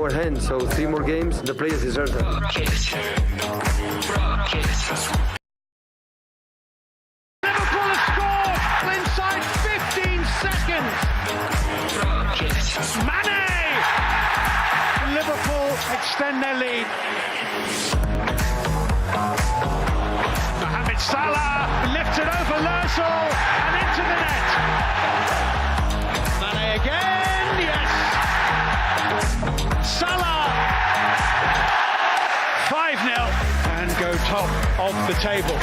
our hands, so 3 more games, the players deserve that. Liverpool has scored inside 15 seconds. Mane! Liverpool extend their lead. Mohamed Salah lifted over Lerzel and into the net. Mane again, yes. Salah 5-0 and go top of the table.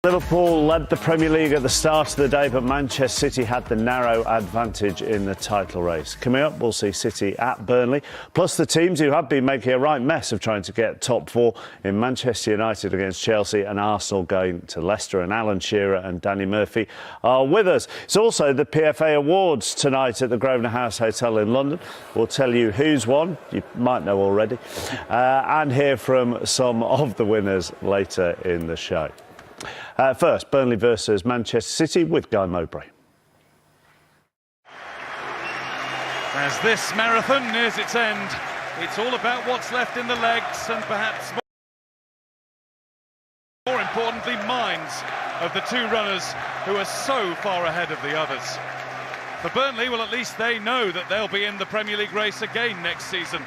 Liverpool led the Premier League at the start of the day, but Manchester City had the narrow advantage in the title race. Coming up, we'll see City at Burnley, plus the teams who have been making a right mess of trying to get top 4 in Manchester United against Chelsea and Arsenal going to Leicester, and Alan Shearer and Danny Murphy are with us. It's also the PFA Awards tonight at the Grosvenor House Hotel in London. We'll tell you who's won, you might know already, and hear from some of the winners later in the show. First, Burnley versus Manchester City with Guy Mowbray. As this marathon nears its end, it's all about what's left in the legs and perhaps more importantly, minds of the 2 runners who are so far ahead of the others. For Burnley, well, at least they know that they'll be in the Premier League race again next season.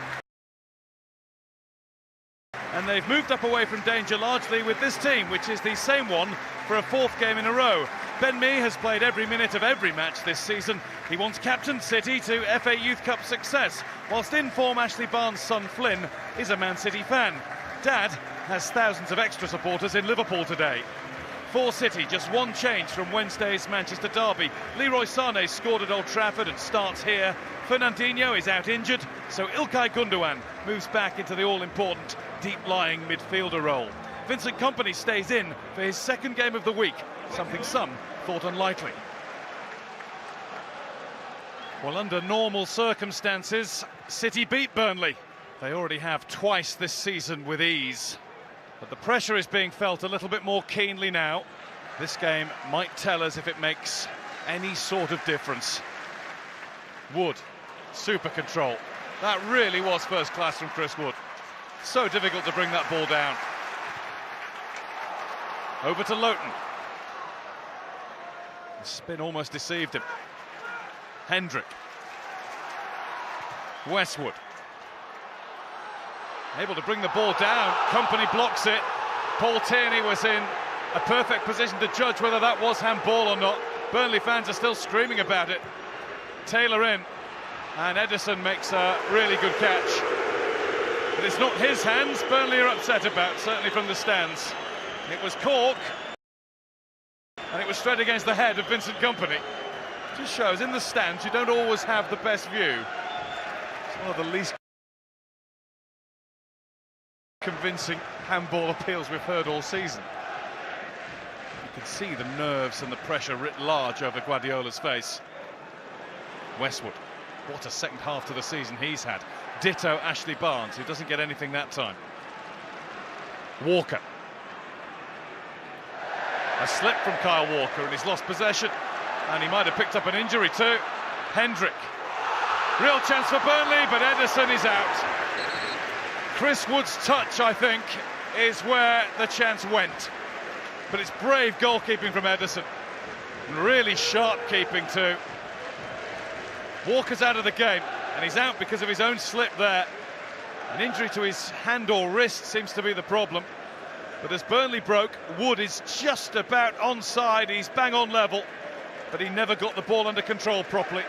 And they've moved up away from danger largely with this team, which is the same one for a 4th game in a row. Ben Mee has played every minute of every match this season. He once captained City to FA Youth Cup success, whilst in form Ashley Barnes' son Flynn is a Man City fan. Dad has thousands of extra supporters in Liverpool today. For City, just 1 change from Wednesday's Manchester derby. Leroy Sané scored at Old Trafford and starts here. Fernandinho is out injured, so Ilkay Gundogan moves back into the all-important deep-lying midfielder role. Vincent Kompany stays in for his 2nd game of the week, something some thought unlikely. Well, under normal circumstances, City beat Burnley. They already have twice this season with ease. But the pressure is being felt a little bit more keenly now. This game might tell us if it makes any sort of difference. Wood, super control. That really was first class from Chris Wood. So difficult to bring that ball down. Over to Lowton. The spin almost deceived him. Hendrick. Westwood. Able to bring the ball down. Kompany blocks it. Paul Tierney was in a perfect position to judge whether that was handball or not. Burnley fans are still screaming about it. Taylor in. And Ederson makes a really good catch. But it's not his hands Burnley are upset about, certainly from the stands. It was Cork, and it was straight against the head of Vincent Kompany. Just shows in the stands you don't always have the best view. It's one of the least convincing handball appeals we've heard all season. You can see the nerves and the pressure writ large over Guardiola's face. Westwood. What a second half to the season he's had. Ditto Ashley Barnes, who doesn't get anything that time. Walker. A slip from Kyle Walker and he's lost possession. And he might have picked up an injury too. Hendrick. Real chance for Burnley, but Ederson is out. Chris Wood's touch, I think, is where the chance went. But it's brave goalkeeping from Ederson. And really sharp keeping too. Walker's out of the game, and he's out because of his own slip there. An injury to his hand or wrist seems to be the problem. But as Burnley broke, Wood is just about onside. He's bang on level, but he never got the ball under control properly.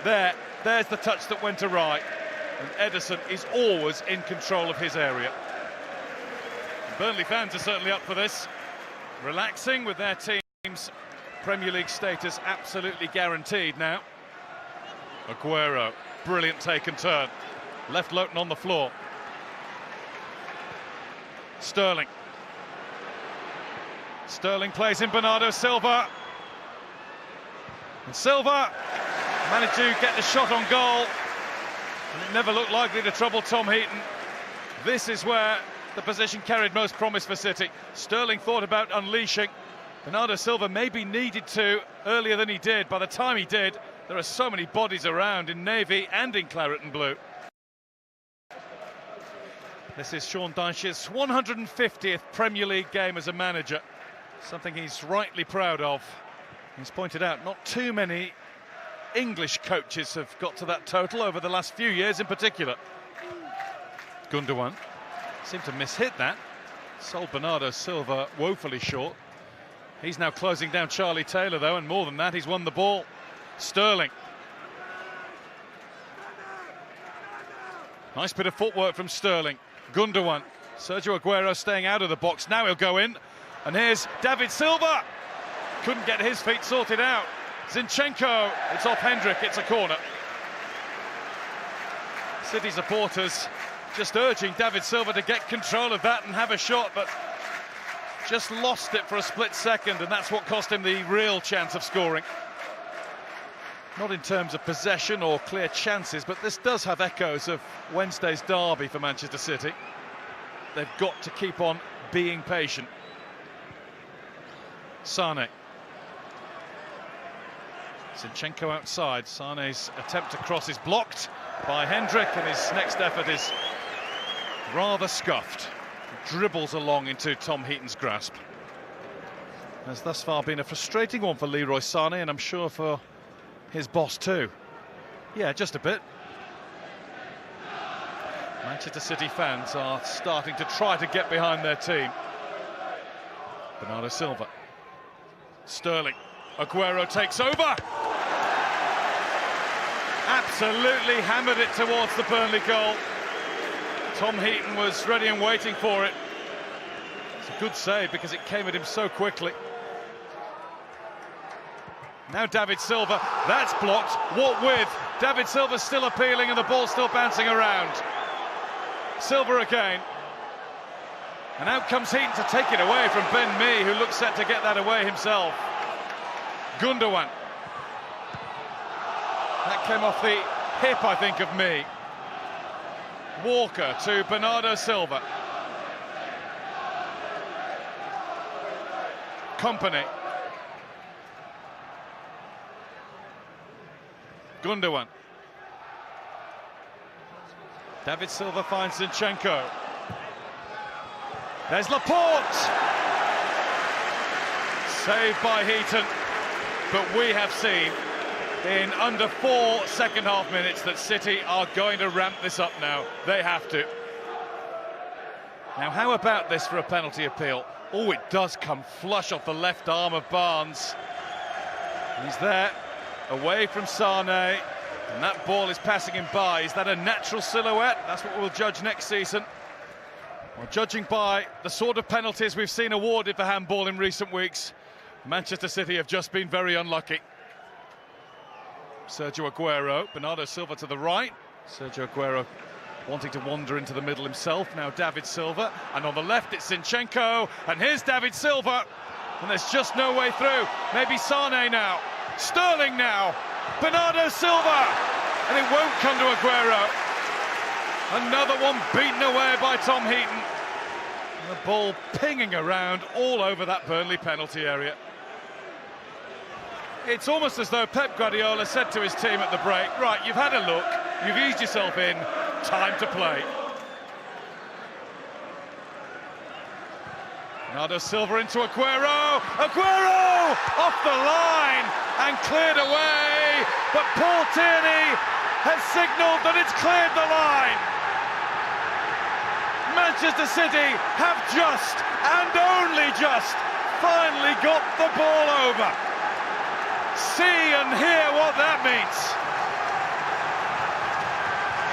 There's the touch that went awry. And Ederson is always in control of his area. And Burnley fans are certainly up for this. Relaxing with their team's Premier League status absolutely guaranteed now. Aguero, brilliant take and turn. Left Lowton on the floor. Sterling. Sterling plays in Bernardo Silva. And Silva managed to get the shot on goal. And it never looked likely to trouble Tom Heaton. This is where the position carried most promise for City. Sterling thought about unleashing, Bernardo Silva maybe needed to earlier than he did. By the time he did, there are so many bodies around in navy and in claret and blue. This is Sean Dyche's 150th Premier League game as a manager, something he's rightly proud of. He's pointed out not too many English coaches have got to that total over the last few years in particular. Gundogan seemed to miss-hit that. Sold Bernardo Silva woefully short. He's now closing down Charlie Taylor though, and more than that, he's won the ball. Sterling. Nice bit of footwork from Sterling. Gundogan. Sergio Aguero staying out of the box. Now he'll go in. And here's David Silva. Couldn't get his feet sorted out. Zinchenko. It's off Hendrick. It's a corner. City supporters just urging David Silva to get control of that and have a shot, but just lost it for a split second, and that's what cost him the real chance of scoring. Not in terms of possession or clear chances, but this does have echoes of Wednesday's derby for Manchester City. They've got to keep on being patient. Sane. Zinchenko outside. Sane's attempt to cross is blocked by Hendrick, and his next effort is rather scuffed. Dribbles along into Tom Heaton's grasp. Has thus far been a frustrating one for Leroy Sane, and I'm sure for his boss too. Yeah, just a bit. Manchester City fans are starting to try to get behind their team. Bernardo Silva. Sterling. Aguero takes over. Absolutely hammered it towards the Burnley goal. Tom Heaton was ready and waiting for it. It's a good save because it came at him so quickly. Now David Silva, that's blocked. What with? David Silva's still appealing and the ball's still bouncing around. Silva again. And out comes Heaton to take it away from Ben Mee, who looks set to get that away himself. Gundogan. That came off the hip, I think, of Mee. Walker to Bernardo Silva. Kompany. Gundogan. David Silva finds Zinchenko. There's Laporte. Saved by Heaton. But we have seen in under 4 second-half minutes that City are going to ramp this up now. They have to. Now, how about this for a penalty appeal? Oh, it does come flush off the left arm of Barnes. He's there, away from Sane, and that ball is passing him by. Is that a natural silhouette? That's what we'll judge next season. Well, judging by the sort of penalties we've seen awarded for handball in recent weeks, Manchester City have just been very unlucky. Sergio Aguero, Bernardo Silva to the right. Sergio Aguero wanting to wander into the middle himself. Now David Silva, and on the left it's Zinchenko, and here's David Silva, and there's just no way through. Maybe Sane now, Sterling now, Bernardo Silva, and it won't come to Aguero. Another one beaten away by Tom Heaton. And the ball pinging around all over that Burnley penalty area. It's almost as though Pep Guardiola said to his team at the break, right, you've had a look, you've eased yourself in, time to play. Bernardo Silva into Aguero, Aguero off the line and cleared away, but Paul Tierney has signalled that it's cleared the line. Manchester City have just, and only just, finally got the ball over. See and hear what that means.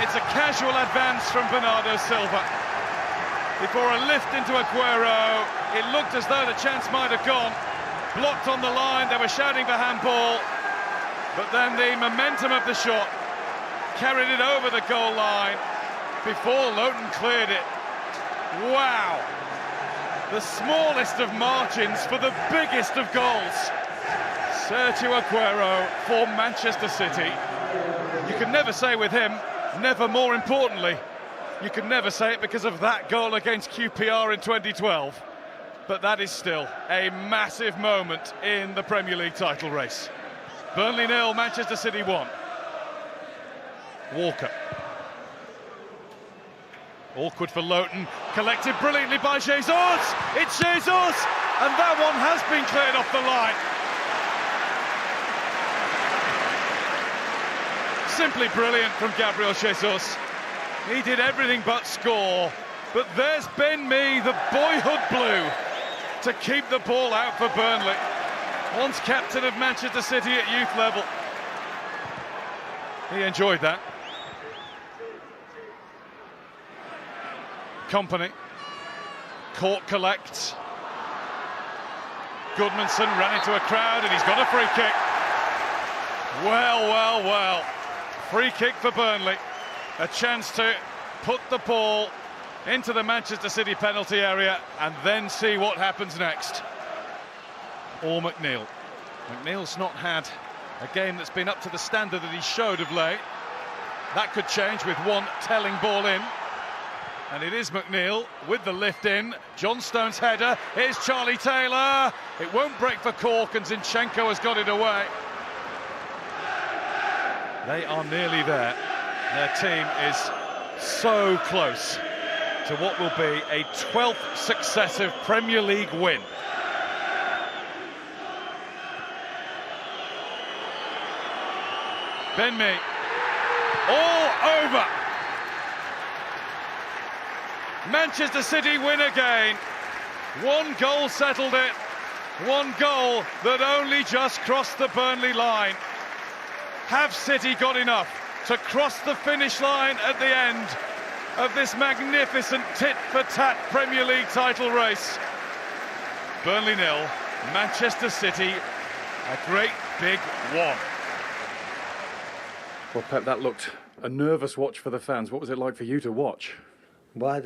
It's a casual advance from Bernardo Silva. Before a lift into Aguero, it looked as though the chance might have gone. Blocked on the line, they were shouting for handball, but then the momentum of the shot carried it over the goal line before Lowton cleared it. Wow! The smallest of margins for the biggest of goals. Sergio Aguero for Manchester City. You can never say with him, never more importantly, you can never say it because of that goal against QPR in 2012. but that is still a massive moment in the Premier League title race. Burnley 0, Manchester City 1. Walker. Awkward for Lowton, collected brilliantly by Jesus. It's Jesus, and that one has been cleared off the line. Simply brilliant from Gabriel Jesus. He did everything but score, but there's Ben Mee, the boyhood blue, to keep the ball out for Burnley. Once captain of Manchester City at youth level. He enjoyed that. Company. Court collects. Goodmanson ran into a crowd and he's got a free kick. Well, well, well. Free kick for Burnley. A chance to put the ball into the Manchester City penalty area and then see what happens next. Or McNeil. McNeil's not had a game that's been up to the standard that he showed of late. That could change with one telling ball in. And it is McNeil with the lift in. John Stones' header. Here's Charlie Taylor. It won't break for Cork, and Zinchenko has got it away. They are nearly there. Their team is so close to what will be a 12th successive Premier League win. Ben Mee. All over. Manchester City win again. One goal settled it. One goal that only just crossed the Burnley line. Have City got enough to cross the finish line at the end of this magnificent tit-for-tat Premier League title race? Burnley 0, Manchester City a great big 1. Well, Pep, that looked a nervous watch for the fans. What was it like for you to watch? Well,